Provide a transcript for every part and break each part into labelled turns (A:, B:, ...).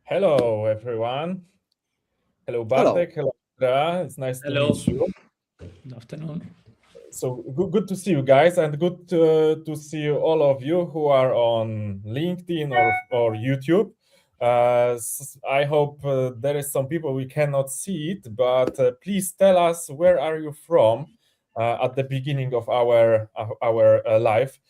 A: Hello, everyone. Hello,
B: Hello.
A: Bartek. Hello, Andrea. It's nice to
C: Hello.
A: meet you.
C: Good afternoon.
A: So good to see you guys, and good to see all of you who are on LinkedIn or YouTube. I hope there is some people we cannot see it, but please tell us where are you from at the beginning of our life.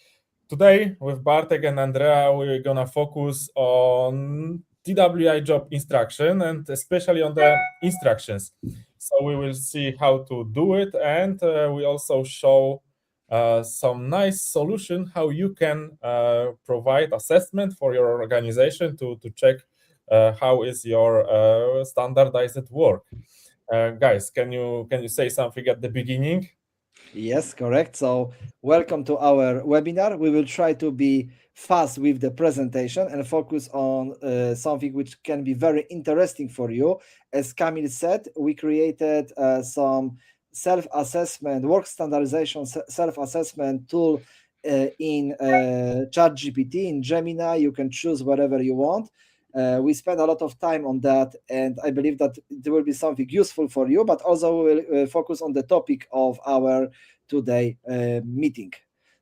A: Today, with Bartek and Andrea, we're gonna focus on TWI Job Instruction and especially on the instructions. So we will see how to do it, and we also show some nice solution how you can provide assessment for your organization to check how is your standardized work. Guys, can you say something at the beginning?
B: Yes, correct. So, welcome to our webinar. We will try to be fast with the presentation and focus on something which can be very interesting for you. As Kamil said, we created some self-assessment, work standardization self-assessment tool in ChatGPT, in Gemini. You can choose whatever you want. We spend a lot of time on that, and I believe that it will be something useful for you, but also we will focus on the topic of our today meeting.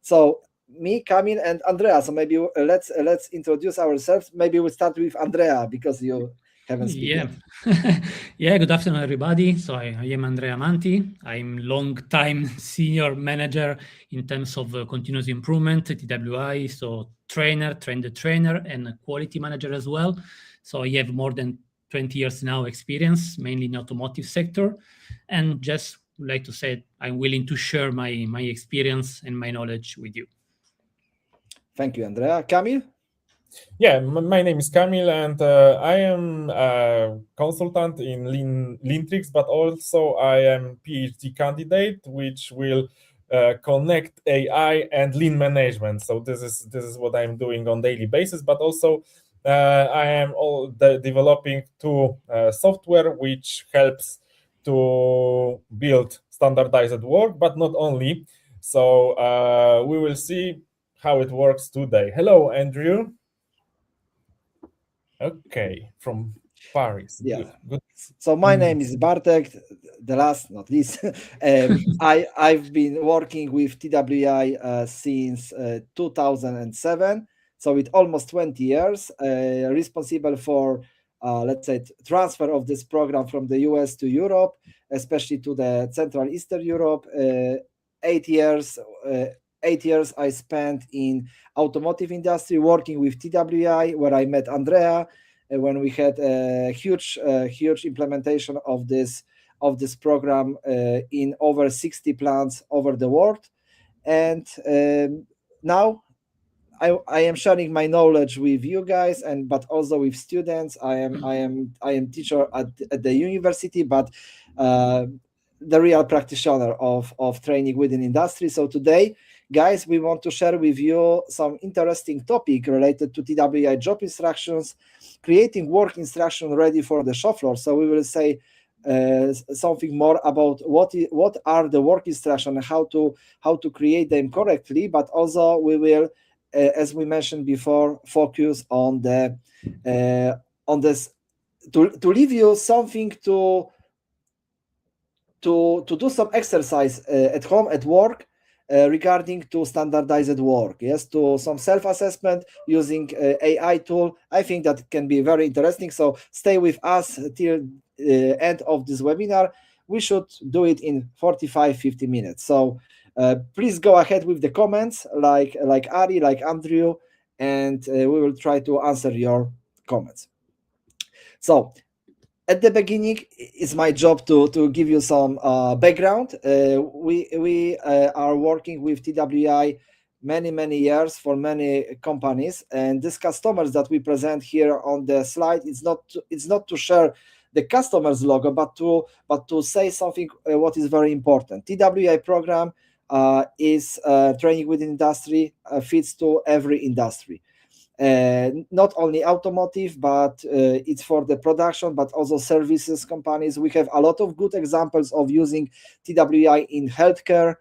B: So me, Kamil, and Andrea. So maybe let's introduce ourselves. Maybe we'll start with Andrea because you haven't
C: Yeah.
B: spoken.
C: Yeah, good afternoon, everybody. So I am Andrea Manti. I'm long-time senior manager in terms of continuous improvement at TWI. So trainer, train the trainer, and a quality manager as well. So I have more than 20 years now experience, mainly in automotive sector. And just would like to say I'm willing to share my experience and my knowledge with you.
B: Thank you, Andrea. Kamil.
A: Yeah, my name is Kamil, and I am a consultant in LeanTrix, but also I am PhD candidate, which will connect AI and lean management. So this is what I'm doing on daily basis. But also I am developing two software which helps to build standardized work, but not only. So we will see how it works today. Hello, Andrew. Okay, from Paris.
B: Yeah.
A: Good.
B: So my name is Bartek. The last, not least, I've been working with TWI since 2007. So with almost 20 years, responsible for let's say transfer of this program from the US to Europe, especially to the Central Eastern Europe. 8 years. 8 years I spent in automotive industry working with TWI, where I met Andrea when we had a huge implementation of this program in over 60 plants over the world. And now I am sharing my knowledge with you guys, and but also with students. I am teacher at the university, but the real practitioner of training within industry. So today, guys, we want to share with you some interesting topic related to TWI job instructions, creating work instruction ready for the shop floor. So we will say something more about what are the work instruction and how to create them correctly, but also we will, as we mentioned before, focus on the on this to leave you something to do some exercise at home, at work, regarding to standardized work. Yes, to some self-assessment using AI tool. I think that can be very interesting. So stay with us till end of this webinar. We should do it in 45-50 minutes. So please go ahead with the comments, like Ari, like Andrew, and we will try to answer your comments. So at the beginning, it's my job to give you some background. We are working with TWI many years for many companies, and these customers that we present here on the slide, it's not to share the customer's logo, but to say something what is very important. TWI program is training within industry, fits to every industry. Not only automotive, but it's for the production, but also services companies. We have a lot of good examples of using TWI in healthcare.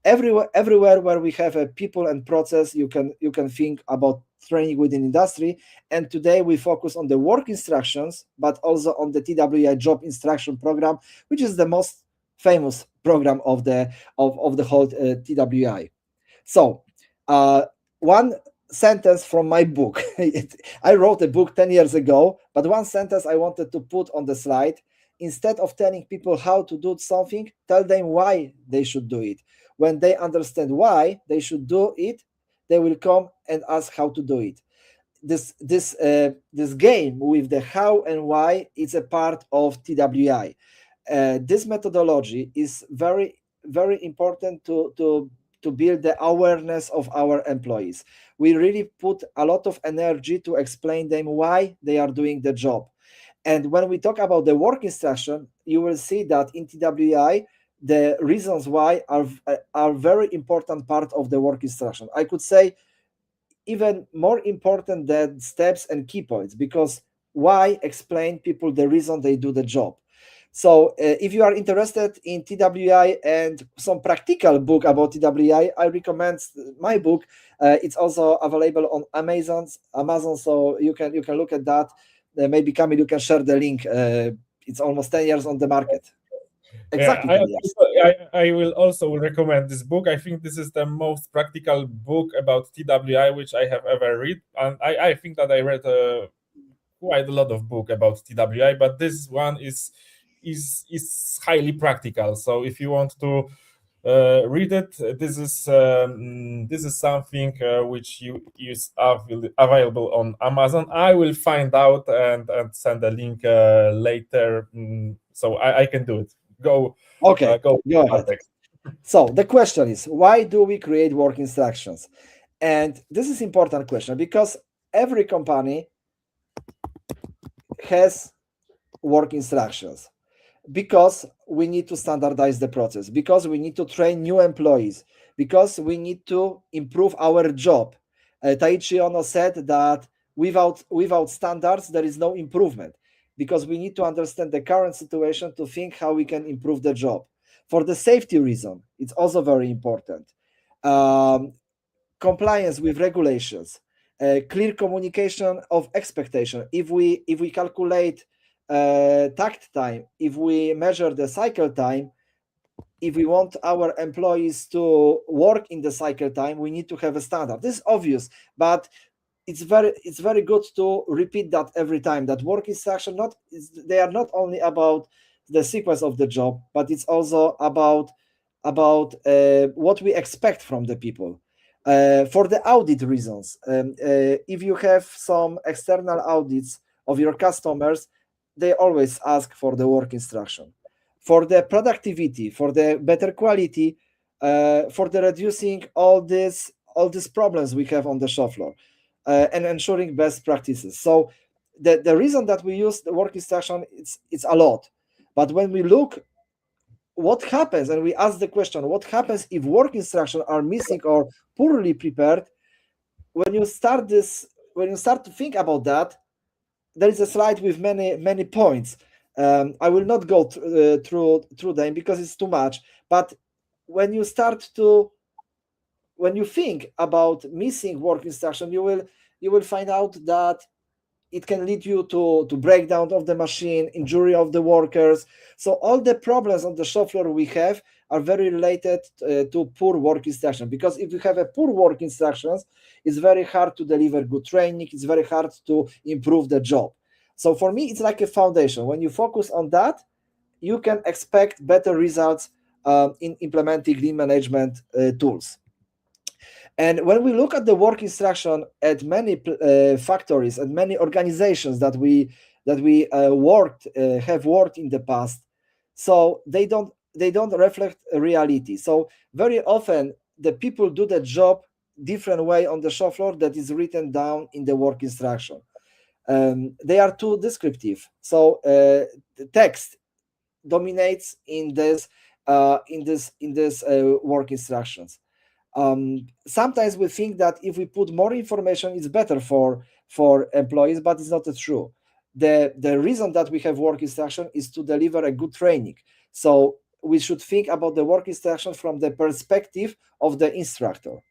B: Everywhere where we have a people and process, you can think about training within industry. And today we focus on the work instructions, but also on the TWI Job Instruction program, which is the most famous program of the whole TWI. So one sentence from my book. I wrote a book 10 years ago, but one sentence I wanted to put on the slide. Instead of telling people how to do something, tell them why they should do it. When they understand why they should do it, they will come and ask how to do it. This game with the how and why is a part of TWI. This methodology is very, very important to build the awareness of our employees. We really put a lot of energy to explain them why they are doing the job. And when we talk about the work instruction, you will see that in TWI, the reasons why are very important part of the work instruction. I could say even more important than steps and key points, because why explain people the reason they do the job. So if you are interested in TWI and some practical book about TWI, I recommend my book. It's also available on Amazon, so you can look at that. Maybe Kamil, you can share the link. It's almost 10 years on the market. Exactly.
A: Yeah, I will also recommend this book. I think this is the most practical book about TWI which I have ever read, and I think that I read quite a lot of book about TWI, but this one is highly practical. So if you want to read it, this is something which is available on Amazon. I will find out and send a link later, so I can do it. Go
B: ahead. So the question is, why do we create work instructions? And this is important question because every company has work instructions, because we need to standardize the process, because we need to train new employees, because we need to improve our job. Taichi Ono said that without standards there is no improvement, because we need to understand the current situation to think how we can improve the job. For the safety reason, it's also very important. Compliance with regulations, clear communication of expectation. If we calculate takt time, if we measure the cycle time, if we want our employees to work in the cycle time, we need to have a standard. This is obvious, but it's very good to repeat that every time. That work instruction, they are not only about the sequence of the job, but it's also about what we expect from the people. For the audit reasons, if you have some external audits of your customers, they always ask for the work instruction. For the productivity, for the better quality, for the reducing all these problems we have on the shop floor, and ensuring best practices. So the reason that we use the work instruction, it's a lot. But when we look what happens, and we ask the question, what happens if work instructions are missing or poorly prepared? When you start to think about that, there is a slide with many points. I will not go through them because it's too much. But when you think about missing work instruction, you will find out that it can lead you to breakdown of the machine, injury of the workers. So all the problems on the shop floor we have are very related to poor work instruction, because if you have a poor work instructions, it's very hard to deliver good training, it's very hard to improve the job. So for me, it's like a foundation. When you focus on that, you can expect better results in implementing lean management tools. And when we look at the work instruction at many factories and many organizations that we have worked in the past, so they don't reflect reality. So very often the people do the job different way on the shop floor that is written down in the work instruction. They are too descriptive. So the text dominates in this work instructions. Sometimes we think that if we put more information, it's better for employees, but it's not true. The reason that we have work instruction is to deliver a good training. So we should think about the work instruction from the perspective of the instructor.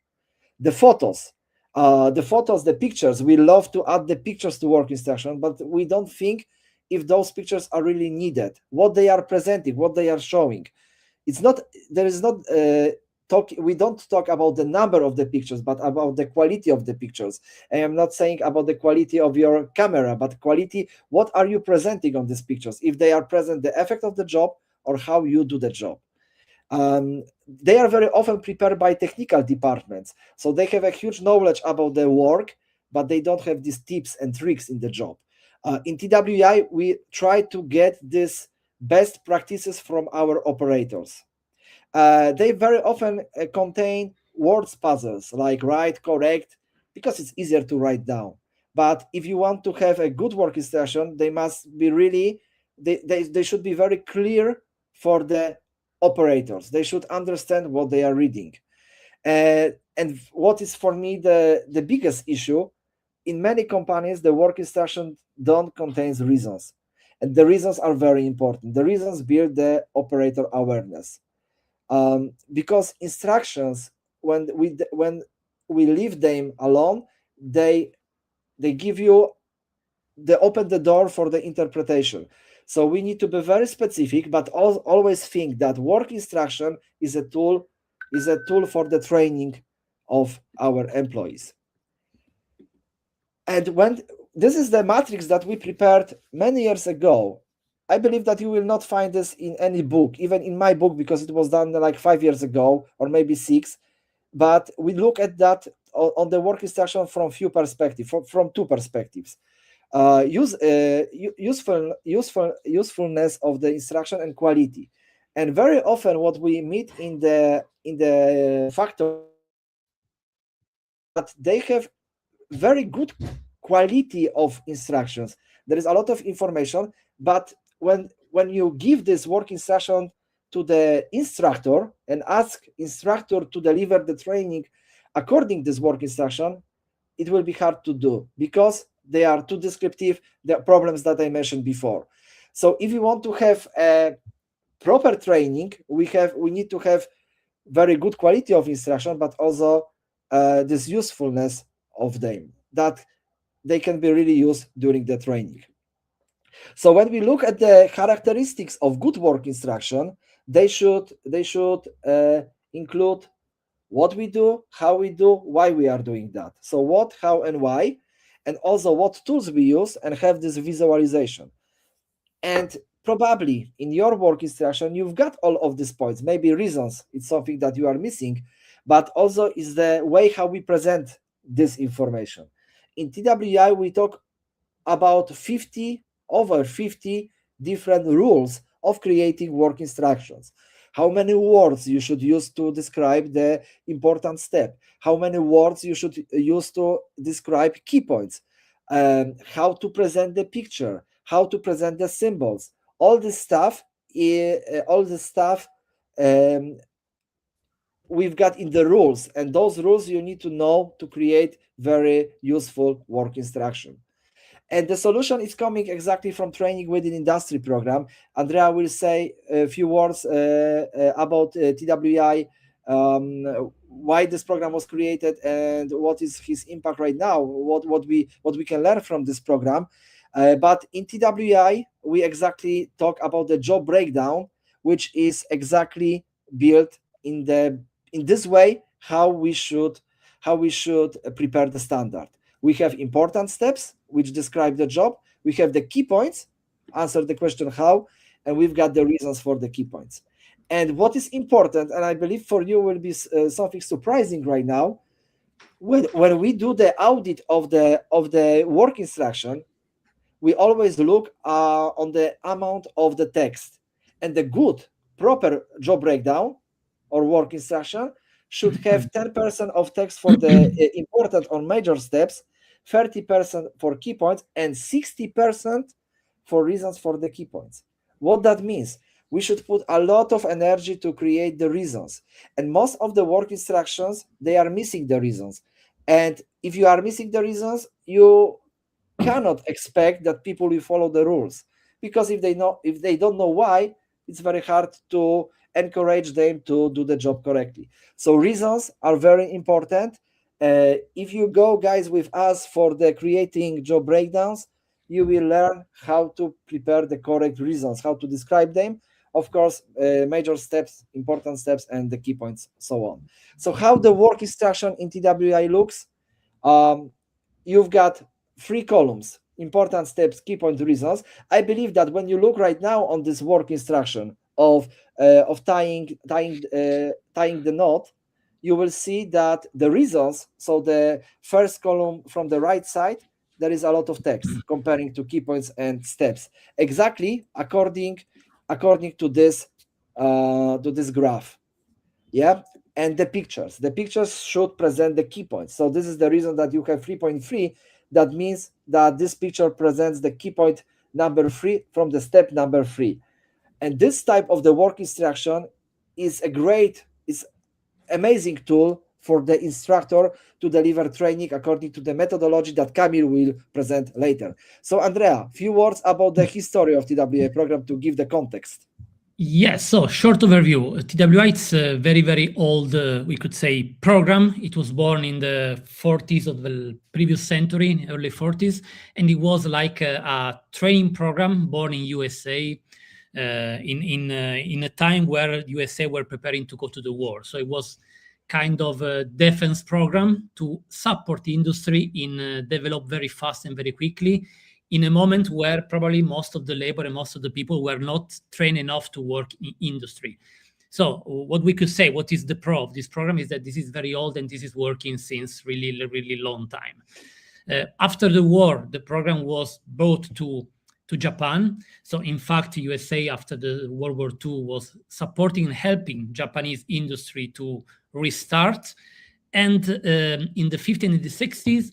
B: The photos. The photos, the pictures, we love to add the pictures to work instruction, but we don't think if those pictures are really needed, what they are presenting, what they are showing. It's not, there is not we don't talk about the number of the pictures, but about the quality of the pictures. And I'm not saying about the quality of your camera, but quality, what are you presenting on these pictures? If they are present the effect of the job or how you do the job. They are very often prepared by technical departments, so they have a huge knowledge about the work, but they don't have these tips and tricks in the job. In TWI, we try to get these best practices from our operators. They very often contain words puzzles like right, correct, because it's easier to write down. But if you want to have a good work instruction, they must be really, they should be very clear for the operators. They should understand what they are reading. And what is for me the biggest issue, in many companies, the work instruction don't contain reasons. And the reasons are very important. The reasons build the operator awareness. Because instructions, when we leave them alone, they give you, they open the door for the interpretation. So we need to be very specific, but always think that work instruction is a tool for the training of our employees. And when this is the matrix that we prepared many years ago, I believe that you will not find this in any book, even in my book, because it was done like 5 years ago or maybe 6. But we look at that on the work instruction from few perspectives, from two perspectives. Usefulness of the instruction and quality. And very often what we meet in the factor, that they have very good quality of instructions. There is a lot of information, but when you give this work instruction to the instructor and ask instructor to deliver the training according to this work instruction, it will be hard to do because they are too descriptive, the problems that I mentioned before. So if you want to have a proper training, we need to have very good quality of instruction, but also this usefulness of them, that they can be really used during the training. So when we look at the characteristics of good work instruction, they should include what we do, how we do, why we are doing that. So what, how, and why, and also what tools we use, and have this visualization. And probably in your work instruction, you've got all of these points. Maybe reasons, it's something that you are missing, but also is the way how we present this information. In TWI, we talk about over 50 different rules of creating work instructions. How many words you should use to describe the important step, how many words you should use to describe key points, how to present the picture, how to present the symbols, all this stuff we've got in the rules, and those rules you need to know to create very useful work instruction. And the solution is coming exactly from Training Within Industry program. Andrea will say a few words about TWI, why this program was created, and what is his impact right now, what we can learn from this program. But in TWI, we exactly talk about the job breakdown, which is exactly built in this way how we should prepare the standard. We have important steps which describe the job. We have the key points, answer the question how, and we've got the reasons for the key points. And what is important, and I believe for you will be something surprising right now, when we do the audit of the work instruction, we always look on the amount of the text. And the good, proper job breakdown or work instruction should have 10% of text for the important or major steps, 30% for key points, and 60% for reasons for the key points. What that means? We should put a lot of energy to create the reasons. And most of the work instructions, they are missing the reasons. And if you are missing the reasons, you cannot expect that people will follow the rules, because if they don't know why, it's very hard to encourage them to do the job correctly. So reasons are very important, If you go, guys, with us for the creating job breakdowns, you will learn how to prepare the correct reasons, how to describe them, of course, major steps, important steps, and the key points, so on. So how the work instruction in TWI looks, you've got 3 columns: important steps, key point, reasons. I believe that when you look right now on this work instruction of tying the knot, you will see that the reasons, so the first column from the right side, there is a lot of text comparing to key points and steps, exactly according to this graph. Yeah. And the pictures should present the key points. So this is the reason that you have 3.3. That means that this picture presents the key point number 3 from the step number 3. And this type of the work instruction is amazing tool for the instructor to deliver training according to the methodology that Kamil will present later. So Andrea, few words about the history of TWI program to give the context.
C: Yes, so short overview. TWI is a very, very old, we could say, program. It was born in the 40s of the previous century, early 40s, and it was like a training program born in USA in a time where USA were preparing to go to the war. So it was kind of a defense program to support the industry in develop very fast and very quickly, in a moment where probably most of the labor and most of the people were not trained enough to work in industry. So what we could say, what is the pro of this program, is that this is very old and this is working since really, really long time. After the war, the program was brought to Japan. So in fact, USA after the World War II was supporting and helping Japanese industry to restart. And in the 50s and the 60s,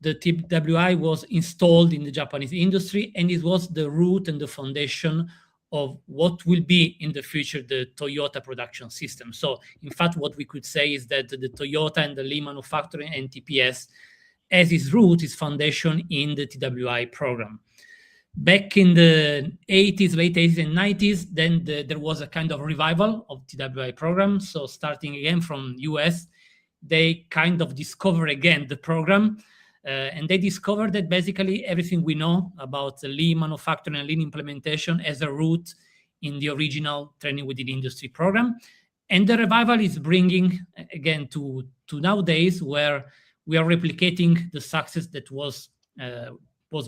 C: the TWI was installed in the Japanese industry, and it was the root and the foundation of what will be in the future the Toyota production system. So in fact, what we could say is that the Toyota and the Lean manufacturing and TPS as its root, its foundation in the TWI program. Back in the 80s, late 80s and 90s, then there was a kind of revival of TWI program. So starting again from US, they kind of discover again the program. And they discovered that basically everything we know about the Lean manufacturing and Lean implementation as a root in the original Training Within Industry program. And the revival is bringing, again, to nowadays, where we are replicating the success that was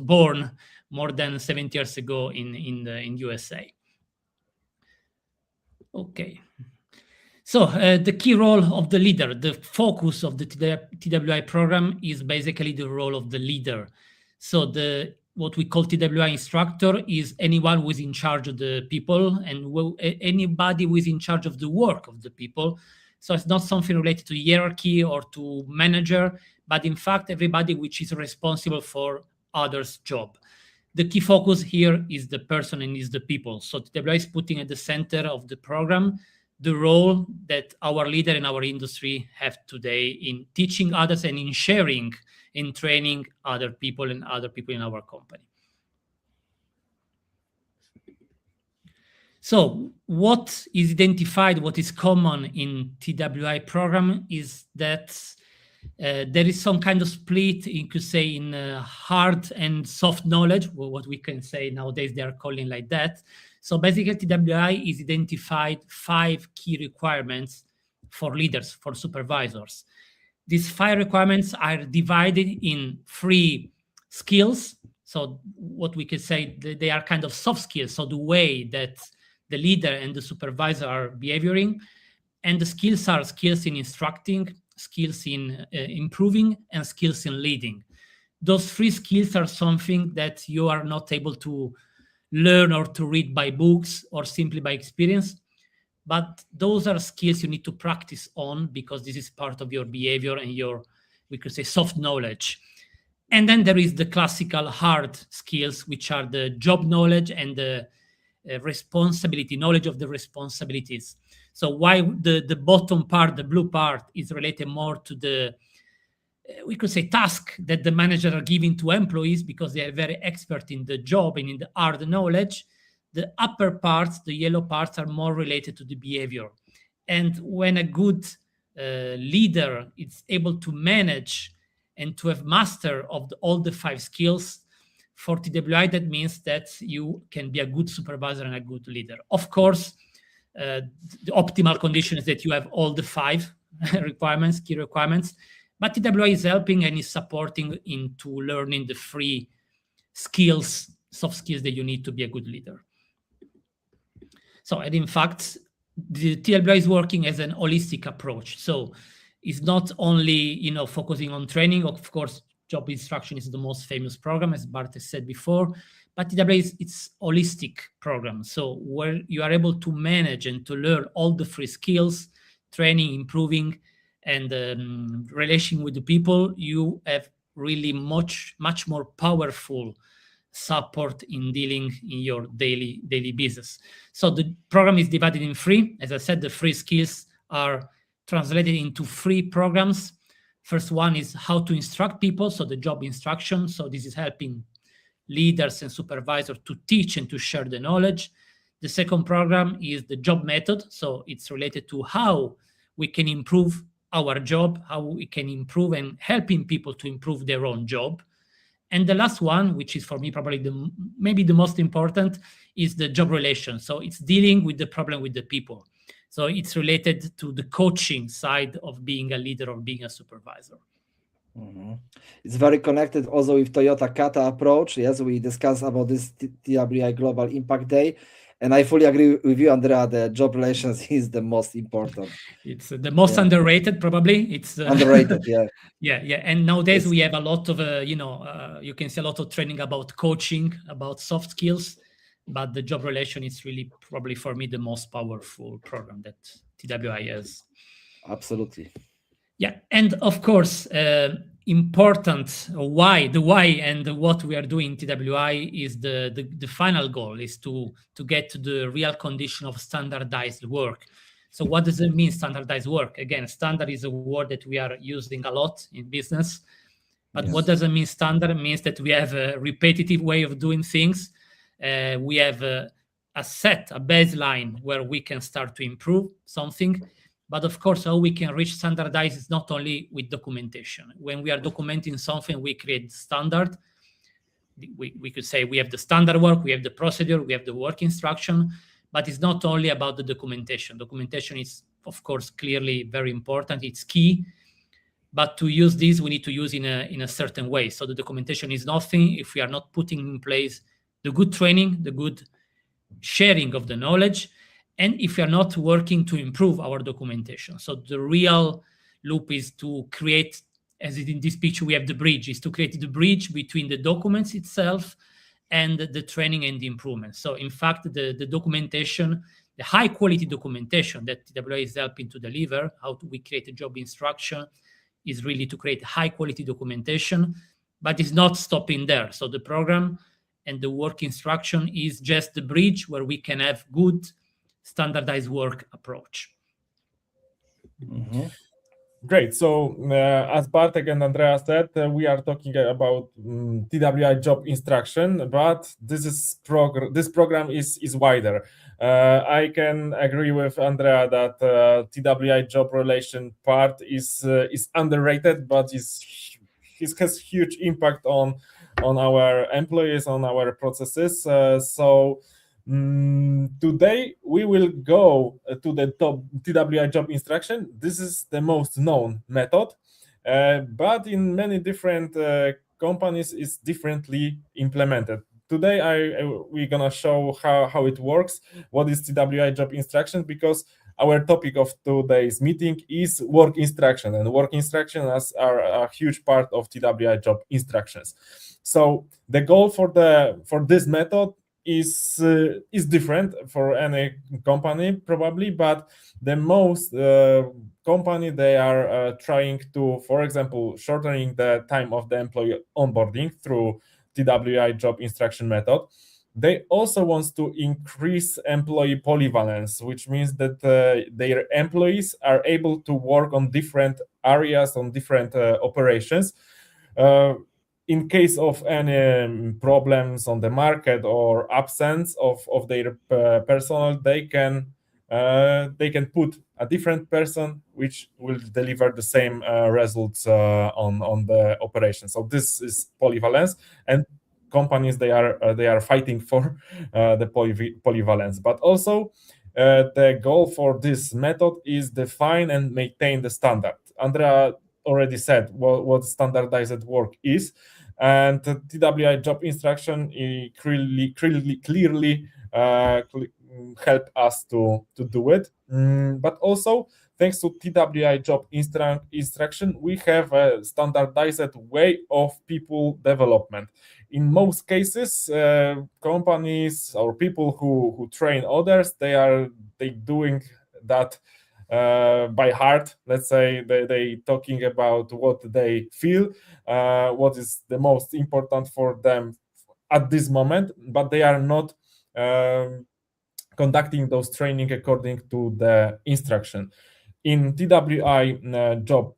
C: born more than 70 years ago in USA. Okay. So the key role of the leader, the focus of the TWI program is basically the role of the leader. So what we call TWI instructor is anyone who is in charge of the people and anybody who is in charge of the work of the people. So it's not something related to hierarchy or to manager, but in fact, everybody which is responsible for others' job. The key focus here is the person and is the people. So TWI is putting at the center of the program the role that our leader in our industry have today in teaching others and in sharing, in training other people and other people in our company. So what is identified, what is common in TWI program is that there is some kind of split, you could say, in hard and soft knowledge, what we can say nowadays they are calling like that. So basically, TWI is identified 5 key requirements for leaders, for supervisors. These 5 requirements are divided in 3 skills. So what we could say, they are kind of soft skills. So the way that the leader and the supervisor are behaving, and the skills are skills in instructing, skills in improving, and skills in leading. Those 3 skills are something that you are not able to learn or to read by books or simply by experience, but those are skills you need to practice on because this is part of your behavior and your, we could say, soft knowledge. And then there is the classical hard skills, which are the job knowledge and the responsibility, knowledge of the responsibilities. So why the bottom part, the blue part, is related more to the, we could say, task that the manager are giving to employees because they are very expert in the job and in the hard knowledge. The upper parts, the yellow parts, are more related to the behavior. And when a good leader is able to manage and to have master of all the 5 skills, for TWI, that means that you can be a good supervisor and a good leader. Of course, the optimal condition is that you have all the 5 requirements, key requirements, but TWI is helping and is supporting into learning the 3 skills, soft skills that you need to be a good leader. So, and in fact, the TWI is working as an holistic approach. So it's not only, focusing on training. Of course, Job Instruction is the most famous program, as Bart has said before, but TWI it's holistic program. So where you are able to manage and to learn all the 3 skills, training, improving, and relation with the people, you have really much more powerful support in dealing in your daily business. So the program is divided in 3. As I said, the 3 skills are translated into 3 programs. First one is how to instruct people, so the job instruction. So this is helping leaders and supervisors to teach and to share the knowledge. The second program is the job method. So it's related to how we can improve our job, how we can improve and helping people to improve their own job. And the last one, which is for me probably maybe the most important, is the job relation. So it's dealing with the problem with the people. So it's related to the coaching side of being a leader or being a supervisor.
B: Mm-hmm. It's very connected also with Toyota Kata approach. Yes, we discussed about this TWI Global Impact Day. And I fully agree with you, Andrea, the job relations is the most important.
C: It's the most underrated, probably. It's
B: underrated, yeah.
C: Yeah. And nowadays we have a lot of, you can see a lot of training about coaching, about soft skills, but the job relation is really probably for me the most powerful program that TWI has.
B: Absolutely.
C: Yeah, and of course, important why and what we are doing in TWI is the final goal is to get to the real condition of standardized work. So what does it mean, standardized work? Again, standard is a word that we are using a lot in business, but what does it mean standard? It means that we have a repetitive way of doing things. We have a baseline where we can start to improve something. But of course, how we can reach standardize is not only with documentation. When we are documenting something, we create standard. We could say we have the standard work, we have the procedure, we have the work instruction, but it's not only about the documentation. Documentation is, of course, clearly very important. It's key. But to use this, we need to use in a certain way. So the documentation is nothing if we are not putting in place the good training, the good sharing of the knowledge, and if we are not working to improve our documentation. So the real loop is to create, as in this picture we have the bridge, is to create the bridge between the documents itself and the training and the improvement. So in fact, the documentation, the high quality documentation that TWI is helping to deliver, how we create a job instruction, is really to create high quality documentation, but it's not stopping there. So the program and the work instruction is just the bridge where we can have good standardized work approach.
B: Mm-hmm.
A: Great. So as Bartek and Andrea said, we are talking about TWI Job Instruction, but this program is wider. I can agree with Andrea that TWI Job Relation part is underrated, but it has huge impact on our employees, on our processes. So today we will go to the top TWI Job Instruction. This is the most known method, but in many different companies it's differently implemented. Today we're gonna show how it works, what is TWI Job Instruction, because our topic of today's meeting is work instruction, and work instructions are a huge part of TWI Job Instructions. So the goal for this method is different for any company probably, but the most company, they are trying to, for example, shortening the time of the employee onboarding through TWI Job Instruction method. They also want to increase employee polyvalence, which means that their employees are able to work on different areas, on different operations. In case of any problems on the market or absence of their personnel, they can they can put a different person which will deliver the same results on the operation. So this is polyvalence, and companies they are fighting for the polyvalence. But also the goal for this method is define and maintain the standard. Andrea already said what standardized work is, and the TWI job instruction clearly help us to do it. But also, thanks to TWI job instruction, we have a standardized way of people development. In most cases, companies or people who train others, they doing that by heart. Let's say they talking about what they feel, what is the most important for them at this moment, but they are not conducting those training according to the instruction. In TWI job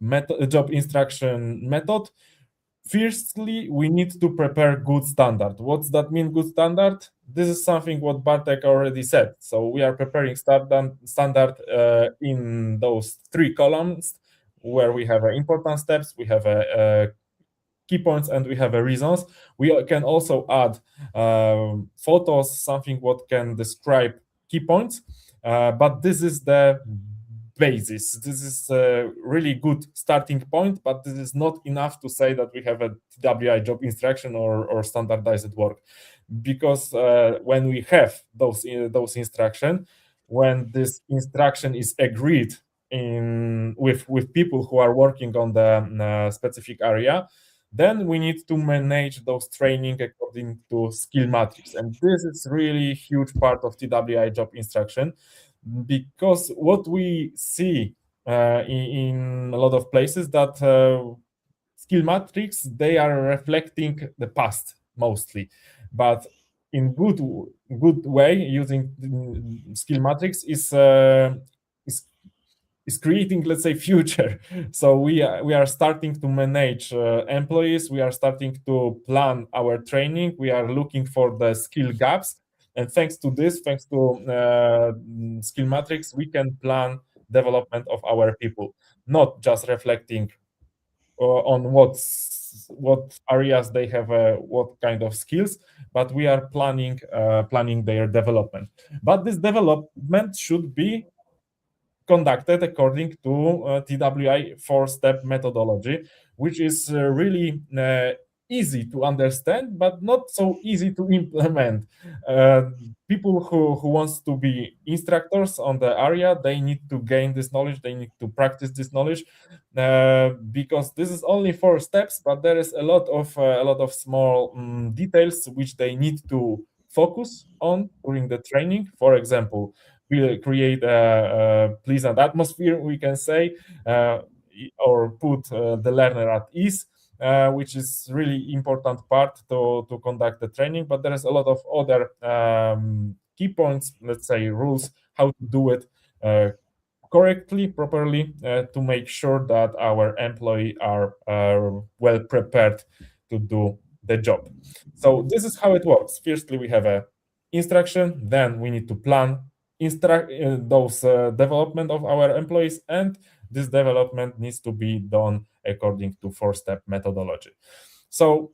A: instruction method, firstly, we need to prepare good standard. What's that mean, good standard? This is something what Bartek already said. So we are preparing standard in those 3 columns where we have important steps, we have key points, and we have reasons. We can also add photos, something what can describe key points, but this is the basis. This is a really good starting point, but this is not enough to say that we have a TWI job instruction or standardized work, because when we have those instruction, when this instruction is agreed with people who are working on the specific area, then we need to manage those training according to skill matrix. And this is really huge part of TWI job instruction, because what we see in a lot of places that skill matrix, they are reflecting the past mostly, but in good way using skill matrix is creating, let's say, future. So we are starting to manage employees, we are starting to plan our training, we are looking for the skill gaps, and thanks to skill matrix, we can plan development of our people, not just reflecting on what areas they have, what kind of skills, but we are planning their development. But this development should be conducted according to TWI 4-step methodology, which is really easy to understand, but not so easy to implement. People who wants to be instructors on the area, they need to gain this knowledge, they need to practice this knowledge, because this is only 4 steps, but there is a lot of small details which they need to focus on during the training. For example, we create a pleasant atmosphere, we can say, or put the learner at ease, which is really important part to conduct the training. But there is a lot of other key points, let's say rules, how to do it correctly, properly, to make sure that our employee are well prepared to do the job. So this is how it works. Firstly, we have a instruction, then we need to plan those development of our employees, and this development needs to be done according to 4-step methodology. So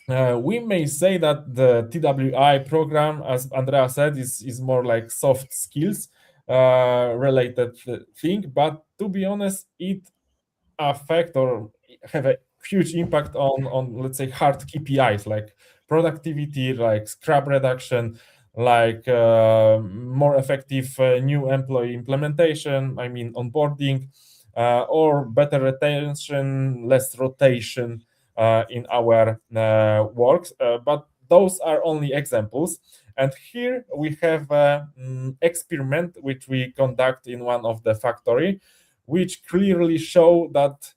A: we may say that the TWI program, as Andrea said, is more like soft skills related thing, but to be honest, it affect or have a huge impact on let's say hard KPIs like productivity, like scrap reduction, like more effective new employee implementation, I mean onboarding, or better retention, less rotation in our works. But those are only examples. And here we have an experiment which we conduct in one of the factory, which clearly show that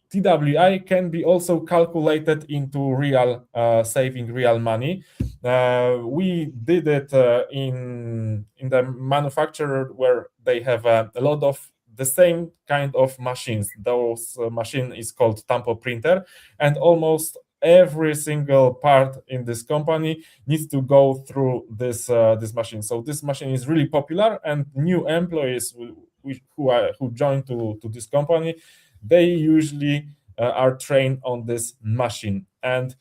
A: TWI can be also calculated into real saving real money. We did it in the manufacturer where they have a lot of the same kind of machines. Those machine is called tampo printer, and almost every single part in this company needs to go through this machine. So this machine is really popular, and new employees who join to this company, they usually are trained on this machine. And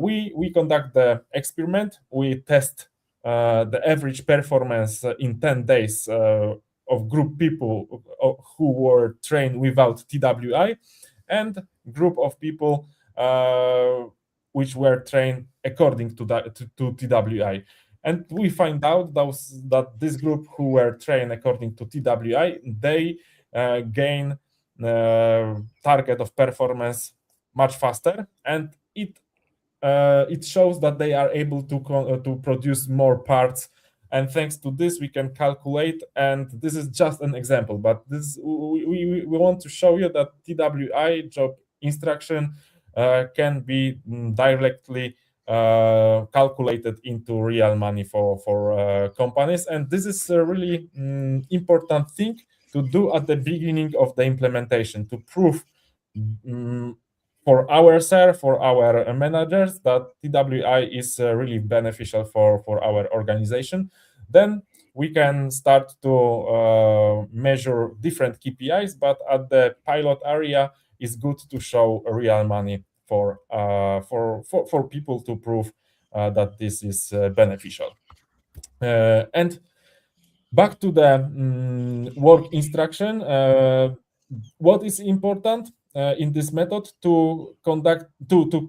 A: we conduct the experiment. We test the average performance in 10 days of group people who were trained without TWI, and group of people which were trained according to TWI. And we find out that this group who were trained according to TWI, they gain target of performance much faster, and it shows that they are able to produce more parts. And thanks to this, we can calculate. And this is just an example, but this we want to show you that TWI job instruction can be directly calculated into real money for companies. And this is a really important thing to do at the beginning of the implementation, to prove for ourselves, for our managers, that TWI is really beneficial for our organization. Then we can start to measure different KPIs, but at the pilot area, it's good to show real money for people to prove that this is beneficial. And back to the work instruction. What is important in this method to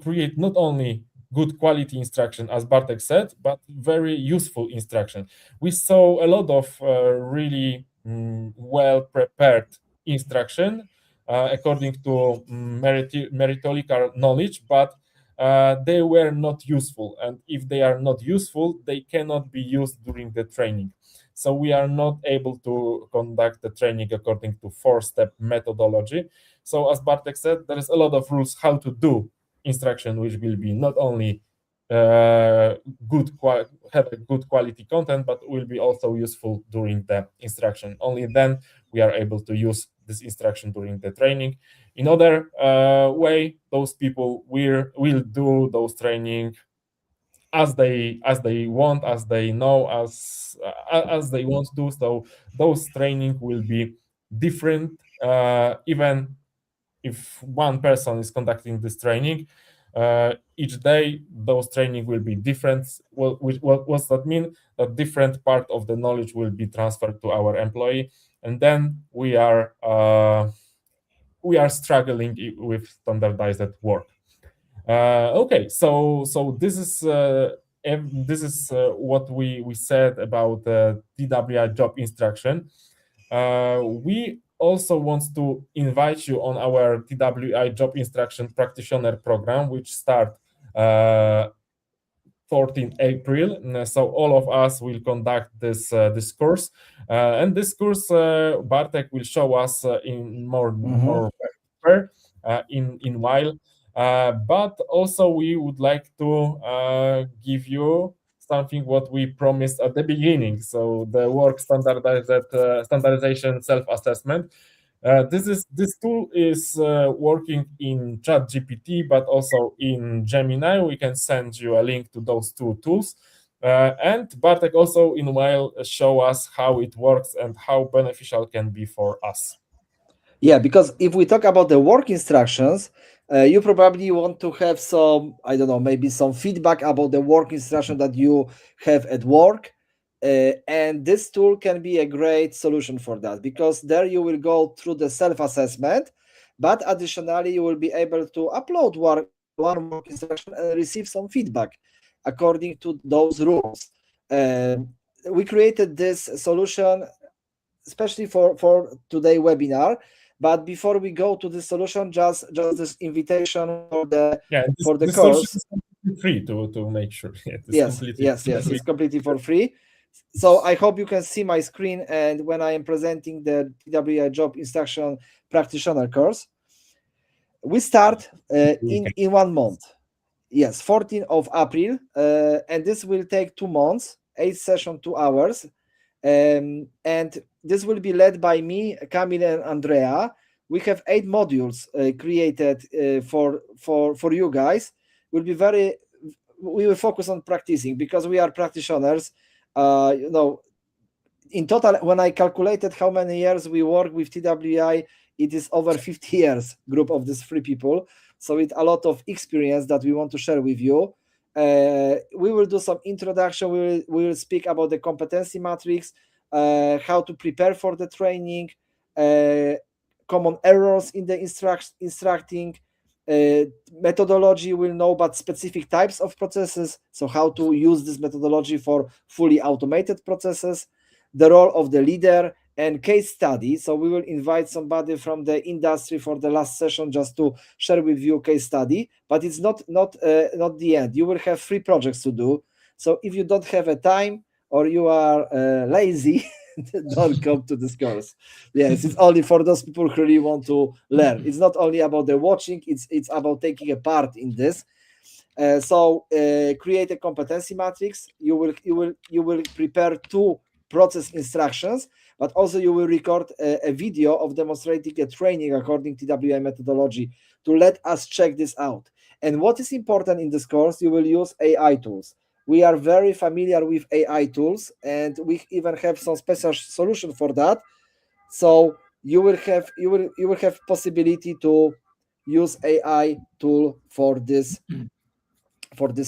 A: create not only good quality instruction, as Bartek said, but very useful instruction. We saw a lot of really well prepared instruction according to meritocratic knowledge, but they were not useful. And if they are not useful, they cannot be used during the training. So we are not able to conduct the training according to 4-step methodology. So as Bartek said, there is a lot of rules how to do instruction, which will be not only have a good quality content, but will be also useful during the instruction. Only then we are able to use this instruction during the training. In other way, those people will do those training as they want, as they know, as they want to. So those training will be different, even if one person is conducting this training. Each day, those training will be different. What does that mean? That different part of the knowledge will be transferred to our employee, and then we are struggling with standardized work. Okay, so this is what we said about TWI job instruction. We also want to invite you on our TWI job instruction practitioner program, which start 14 April. So all of us will conduct this course, and this course Bartek will show us in more in while. But also we would like to give you something what we promised at the beginning. So the work standardization self-assessment. This tool is working in ChatGPT, but also in Gemini. We can send you a link to those two tools. And Bartek also in a while show us how it works and how beneficial it can be for us.
B: Yeah, because if we talk about the work instructions, you probably want to have some, I don't know, maybe some feedback about the work instruction that you have at work. And this tool can be a great solution for that, because there you will go through the self-assessment, but additionally you will be able to upload one work instruction and receive some feedback according to those rules. We created this solution especially for today's webinar. But before we go to the solution, just this invitation for the course.
A: Is free to make sure.
B: Yes, it's completely for free. So I hope you can see my screen, and when I am presenting the TWI Job Instruction Practitioner course, we start in 1 month. Yes, 14th of April, and this will take 2 months, 8 sessions, 2 hours. And this will be led by me, Kamil, and Andrea. We have 8 modules created for you guys. will be we will focus on practicing, because we are practitioners. In total, when I calculated how many years we work with TWI, it is over 50 years group of these 3 people. So it's a lot of experience that we want to share with you. We will do some introduction. We will speak about the competency matrix, how to prepare for the training, common errors in the instructing, methodology we'll know, but specific types of processes, so how to use this methodology for fully automated processes, the role of the leader, and case study. So we will invite somebody from the industry for the last session just to share with you case study, but it's not the end. You will have 3 projects to do. So if you don't have a time or you are lazy, don't come to this course. Yes, it's only for those people who really want to learn. It's not only about the watching, it's about taking a part in this. So create a competency matrix. You will prepare 2 process instructions, but also you will record a video of demonstrating a training according to TWI methodology to let us check this out. And what is important in this course, you will use AI tools. We are very familiar with AI tools, and we even have some special solution for that. So you will have possibility to use AI tool for this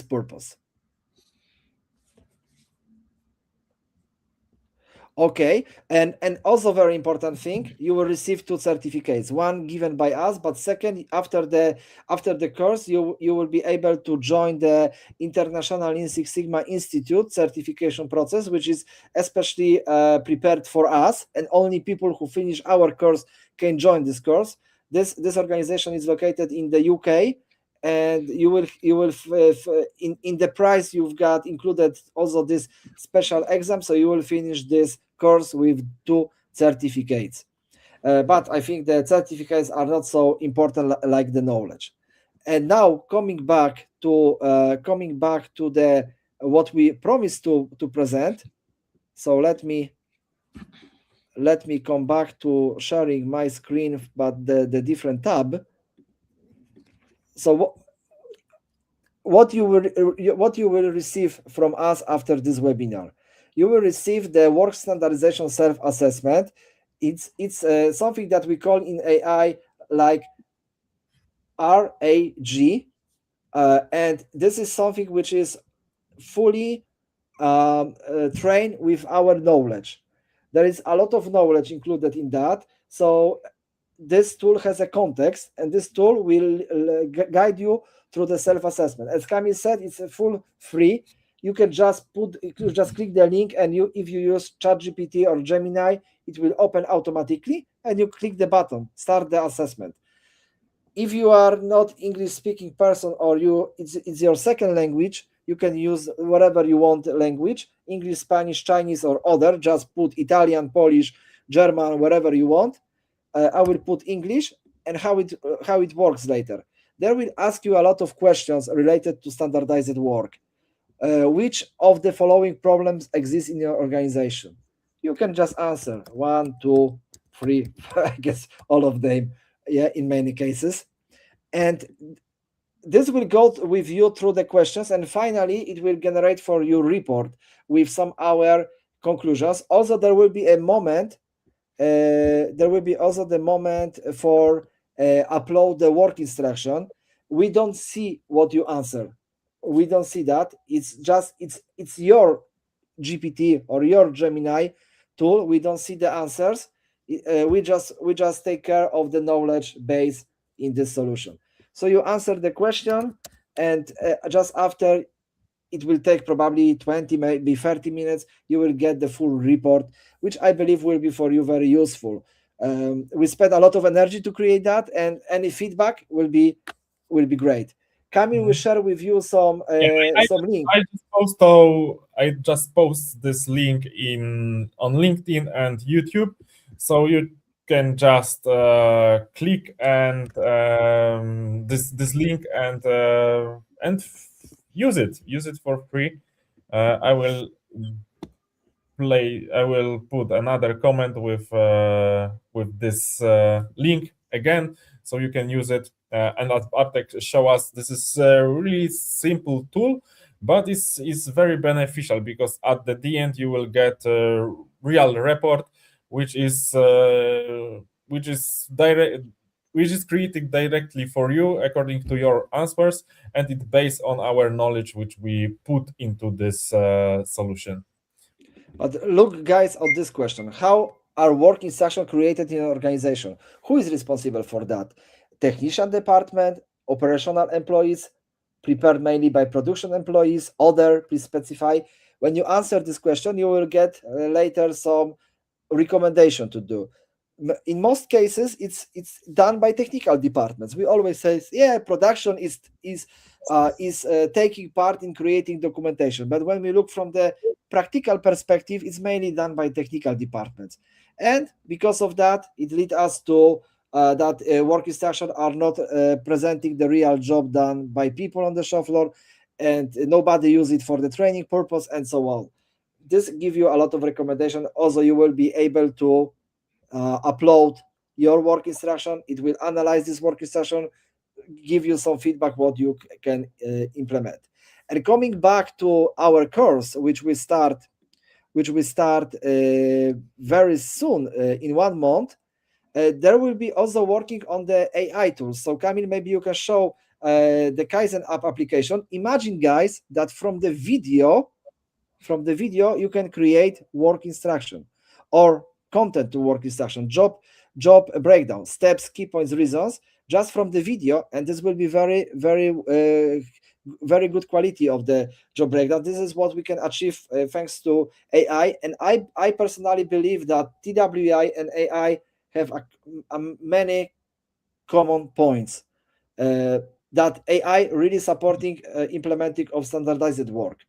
B: purpose. Okay, and also very important thing, you will receive 2 certificates, one given by us, but second, after the course, you will be able to join the International Lean Six Sigma Institute certification process, which is especially prepared for us, and only people who finish our course can join this course. This organization is located in the UK, and you will in the price you've got included also this special exam, so you will finish this course with 2 certificates. But I think the certificates are not so important like the knowledge. And now coming back to the what we promised to present. So let me come back to sharing my screen, but the different tab. So what you will receive from us after this webinar, you will receive the work standardization self-assessment. It's something that we call in AI like RAG, and this is something which is fully trained with our knowledge. There is a lot of knowledge included in that. So this tool has a context, and this tool will guide you through the self-assessment. As Kamil said, it's full free. You can just click the link, and if you use ChatGPT or Gemini, it will open automatically, and you click the button, start the assessment. If you are not English-speaking person, or it's your second language, you can use whatever you want language, English, Spanish, Chinese, or other. Just put Italian, Polish, German, wherever you want. I will put English, and how it works later. They will ask you a lot of questions related to standardized work. Which of the following problems exist in your organization? You can just answer 1, 2, 3, I guess all of them, in many cases. And this will go with you through the questions, and finally it will generate for you report with some our conclusions. Also, there will be a moment. There will be also the moment for upload the work instruction. We don't see what you answer. We don't see that. It's just it's your GPT or your Gemini tool. We don't see the answers. We just take care of the knowledge base in this solution. So you answer the question, and just after, it will take probably 20, maybe 30 minutes. You will get the full report, which I believe will be for you very useful. We spent a lot of energy to create that, and any feedback will be great. Kamil will share with you some link.
A: I just post this link on LinkedIn and YouTube, so you can just click and this link and use it for free. I will put another comment with this link again, so you can use it and as Bartek show us, this is a really simple tool, but it's very beneficial because at the end you will get a real report, which is created directly for you according to your answers, and it's based on our knowledge which we put into this solution.
B: But look, guys, at this question: how are work instructions created in an organization? Who is responsible for that? Technician department, operational employees, prepared mainly by production employees, other, please specify. When you answer this question, you will get later some recommendation to do. In most cases, it's done by technical departments. We always say, yeah, production is taking part in creating documentation. But when we look from the practical perspective, it's mainly done by technical departments. And because of that, it leads us to that work instructions are not presenting the real job done by people on the shop floor, and nobody use it for the training purpose and so on. This gives you a lot of recommendation. Also, you will be able to upload your work instruction. It will analyze this work instruction, give you some feedback what you can implement. And coming back to our course, which we start very soon, in 1 month, there will be also working on the AI tools. So Kamil, maybe you can show the Kaizen app application. Imagine, guys, that from the video you can create work instruction or content to work instruction, job breakdown, steps, key points, reasons, just from the video, and this will be very good quality of the job breakdown. This is what we can achieve thanks to AI, and I personally believe that TWI and AI have many common points, that AI really supporting implementing of standardized work.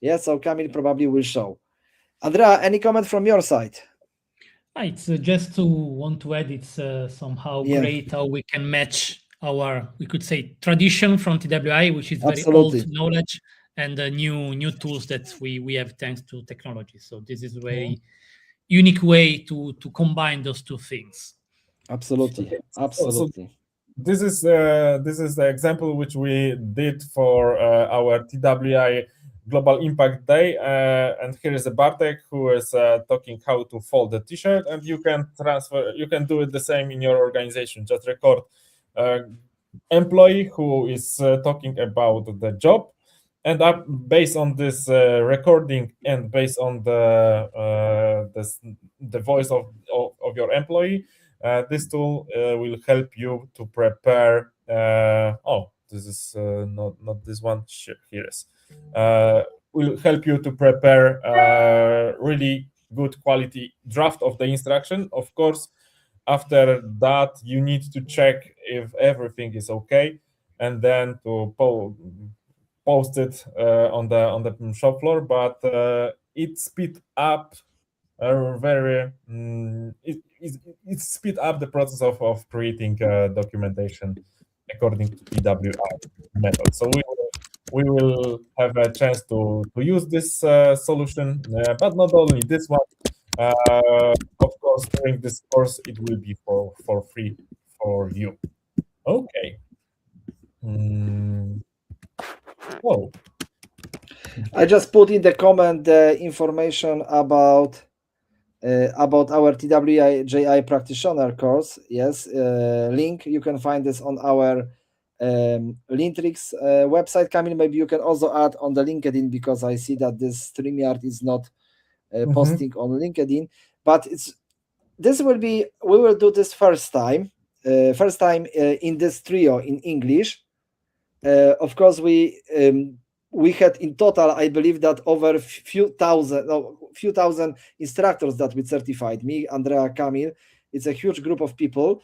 B: Yeah, so Kamil probably will show. Andrea, any comment from your side?
C: It's just to want to add, it's somehow great how we can match our, we could say, tradition from TWI, which is very old knowledge, and the new tools that we have thanks to technology. So this is a very unique way to combine those two things.
B: Absolutely.
A: So this is the example which we did for our TWI Global Impact Day, and here is a Bartek who is talking how to fold the t-shirt, and you can do it the same in your organization. Just record employee who is talking about the job, and based on this recording and based on the voice of your employee, this tool will help you to prepare. This is not this one. Here is. Will help you to prepare really good quality draft of the instruction. Of course, after that, you need to check if everything is okay, and then to post it on the shop floor. But it speed up it speed up the process of creating documentation according to TWI method. So we will have a chance to use this solution, but not only this one. Of course, during this course, it will be for free for you. Okay.
B: I just put in the comment the information about our TWI JI Practitioner course. Yes, link, you can find this on our LeanTrix website. Kamil, maybe you can also add on the LinkedIn, because I see that this StreamYard is not posting on LinkedIn, but we will do this first time in this trio in English. Of course, we had in total, I believe that over few thousand instructors that we certified, me, Andrea, Kamil. It's a huge group of people.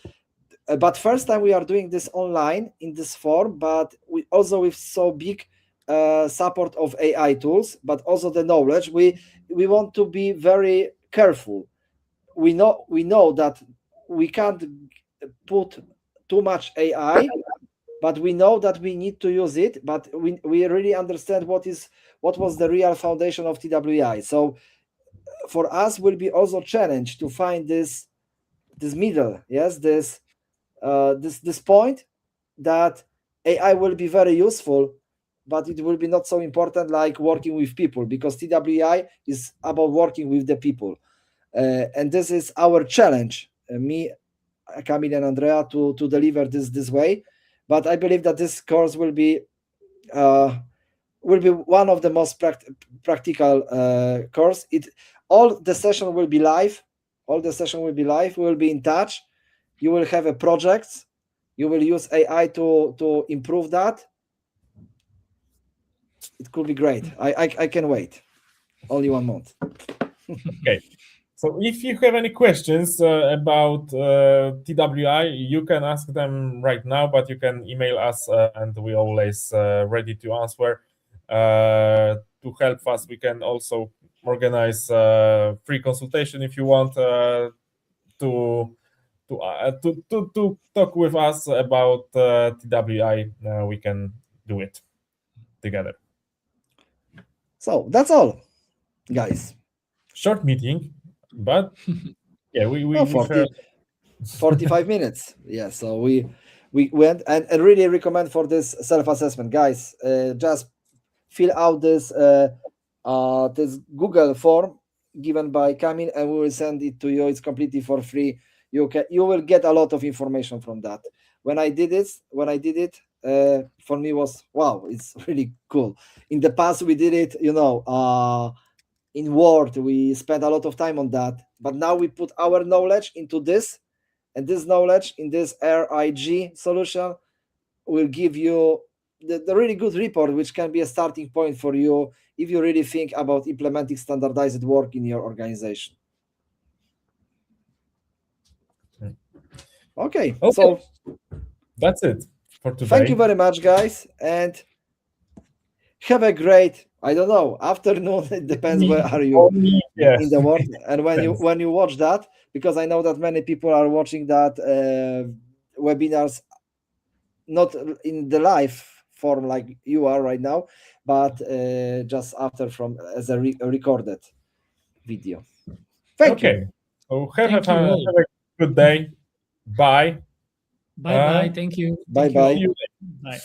B: But first time we are doing this online in this form, but we also with so big support of AI tools, but also the knowledge. We want to be very careful. We know that we can't put too much AI, but we know that we need to use it. But we really understand what was the real foundation of TWI. So for us will be also challenge to find this middle, yes, this point that AI will be very useful, but it will be not so important like working with people, because TWI is about working with the people. And this is our challenge, me, Kamil and Andrea, to deliver this way. But I believe that this course will be one of the most practical course. All the session will be live. All the session will be live. We will be in touch. You will have a project. You will use AI to improve that. It could be great. I can wait. Only 1 month.
A: Okay. So if you have any questions about TWI, you can ask them right now, but you can email us, and we always ready to answer. To help us, we can also organize free consultation if you want to talk with us about TWI. We can do it together.
B: So that's all, guys.
A: Short meeting, but yeah, we
B: 45 minutes. Yeah, so we went and really recommend for this self-assessment, guys. Just fill out this Google form given by Kamil, and we will send it to you. It's completely for free. You will get a lot of information from that. When I did it, for me was wow. It's really cool. In the past, we did it, in Word. We spent a lot of time on that, but now we put our knowledge into this, and this knowledge in this RIG solution will give you the really good report, which can be a starting point for you if you really think about implementing standardized work in your organization. Okay. So
A: that's it for today.
B: Thank you very much, guys, and have a great, I don't know, afternoon. It depends where are you in the world, and when you watch that, because I know that many people are watching that webinars not in the live form like you are right now, but just after as a recorded video. Thank you.
A: So have a good day. Bye.
C: Bye. Thank you.
B: Bye.
C: Bye.